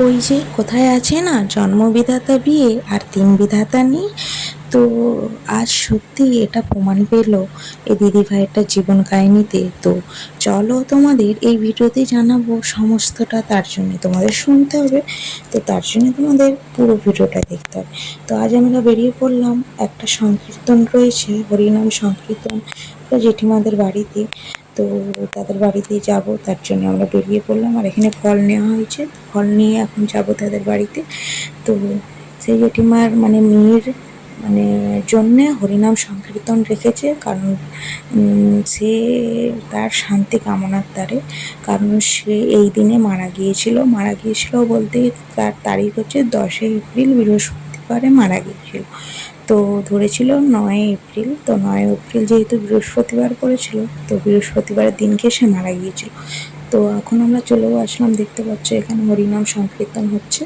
ওই যে কোথায় আছে না, জন্মবিধাতা বিয়ে আর দিন বিধাতা নেই। তো আজ সত্যি এটা প্রমাণ পেল এই দিদিভাইয়েরটা জীবন কাহিনীতে। তো চলো তোমাদের এই ভিডিওতে জানাবো সমস্তটা, তার জন্য তোমাদের শুনতে হবে। তো তার জন্য তোমাদের পুরো ভিডিওটা দেখতে হবে। তো আজ আমরা বেরিয়ে পড়লাম, একটা সংকীর্তন রয়েছে, হরিনাম সংকীর্তন জেঠিমাদের বাড়িতে। তো তাদের বাড়িতে যাব, তার জন্য আমরা বেরিয়ে পড়লাম। আর এখানে ফল নেওয়া হয়েছে, ফল নিয়ে এখন যাব তাদের বাড়িতে। তো সেই জেঠিমার মানে মেয়ের মানে জন্যে হরিনাম সংকীর্তন রেখেছে, কারণ সে তার শান্তি কামনার দ্বারে, কারণ সে এই দিনে মারা গিয়েছিল বলতে তার তারিখ হচ্ছে 10 এপ্রিল, বৃহস্পতিবারে মারা গিয়েছিল। তো ধরেছিল 9 এপ্রিল। তো 9 এপ্রিল যেহেতু বৃহস্পতিবার পড়েছিল, তো বৃহস্পতিবারের দিনকে সে মারা গিয়েছিল। তো এখন আমরা চলেও আসলাম, দেখতে পাচ্ছ এখানে হরিনাম সংকীর্তন হচ্ছে।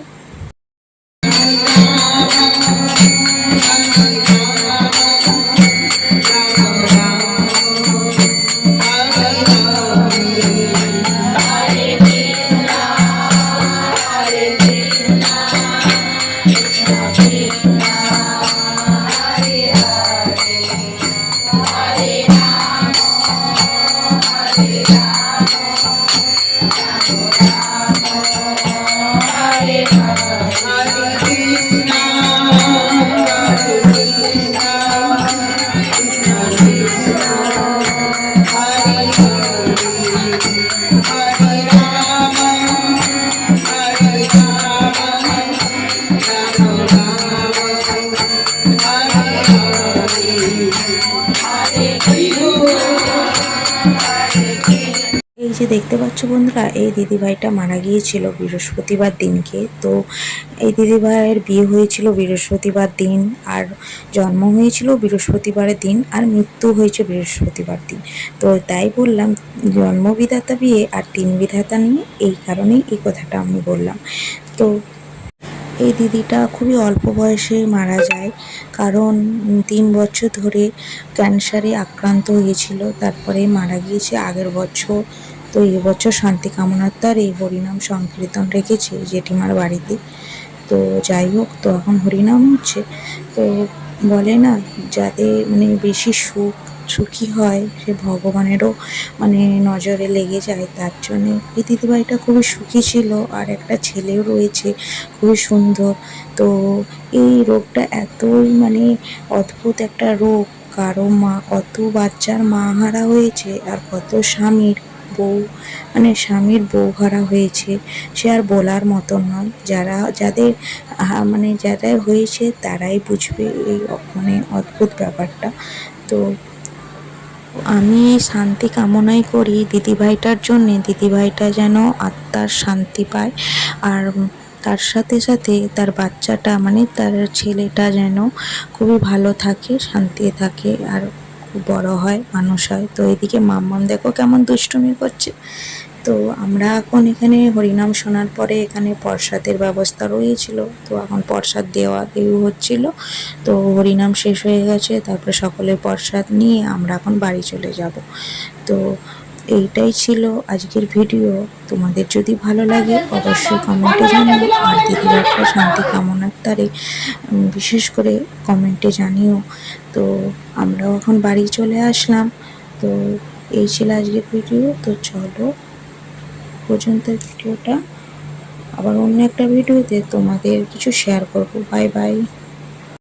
এই যে দেখতে পাচ্ছ বন্ধুরা, এই দিদিভাইটা মারা গিয়েছিল বৃহস্পতিবার দিনকে। তো এই দিদিভাইয়ের বিয়ে হয়েছিল বৃহস্পতিবার দিন, আর জন্ম হয়েছিল বৃহস্পতিবারের দিন, আর মৃত্যু হয়েছে বৃহস্পতিবার দিন। তো তাই বললাম জন্মবিধাতা বিয়ে আর দিন বিধাতা নিয়ে, এই কারণেই এই কথাটা আমি বললাম। তো এই দিদিটা খুবই অল্প বয়সে মারা যায়, কারণ 3 বছর ধরে ক্যান্সারে আক্রান্ত হয়েছিল, তারপরে মারা গিয়েছে আগের বছর। তো এবছর শান্তি কামনার দ্বার এই হরিনাম সংকীর্তন রেখেছে জেঠিমার বাড়িতে। তো যাই হোক, তো এখন হরিনাম হচ্ছে। তো বলে না, যাতে মানে বেশি সুখী হয় সে ভগবানেরও মানে নজরে লেগে যায়, তার জন্যে এই দিদিভাইটা খুবই সুখী ছিল। আর একটা ছেলেও রয়েছে, খুবই সুন্দর। তো এই রোগটা এতই মানে অদ্ভুত একটা রোগ, কত বাচ্চার মা হারা হয়েছে, আর কত স্বামীর বউ হারা হয়েছে, সে আর বলার মতন নয়। যাদের হয়েছে তারাই বুঝবে এই মানে অদ্ভুত ব্যাপারটা। তো আমি শান্তি কামনাই করি দিদিভাইটার জন্যে, দিদিভাইটা যেন আত্মার শান্তি পায়, আর তার সাথে সাথে তার বাচ্চাটা মানে তার ছেলেটা যেন খুবই ভালো থাকে, শান্তিতে থাকে, আর খুব বড় হয়, মানুষ হয়। তো এদিকে মাম্মাম দেখো কেমন দুষ্টুমি করছে। তো আমরা এখন এখানে হরিনাম শোনার পরে এখানে প্রসাদের ব্যবস্থা রয়েছিল, তো এখন প্রসাদ দেওয়া হচ্ছিল। তো হরিনাম শেষ হয়ে গেছে, তারপরে সকলে প্রসাদ নিয়ে আমরা এখন বাড়ি চলে যাব। তো এইটাই ছিল আজকের ভিডিও। তোমাদের যদি ভালো লাগে অবশ্যই কমেন্টে জানিও, আর দিদির একটা শান্তি কামনার দ্বারে বিশেষ করে কমেন্টে জানিও। তো আমরাও এখন বাড়ি চলে আসলাম। তো এই ছিল আজকের ভিডিও। তো চলো পর্যন্ত ভিডিওটা, আবার অন্য একটা ভিডিওতে তোমাদের কিছু শেয়ার করব। Bye bye.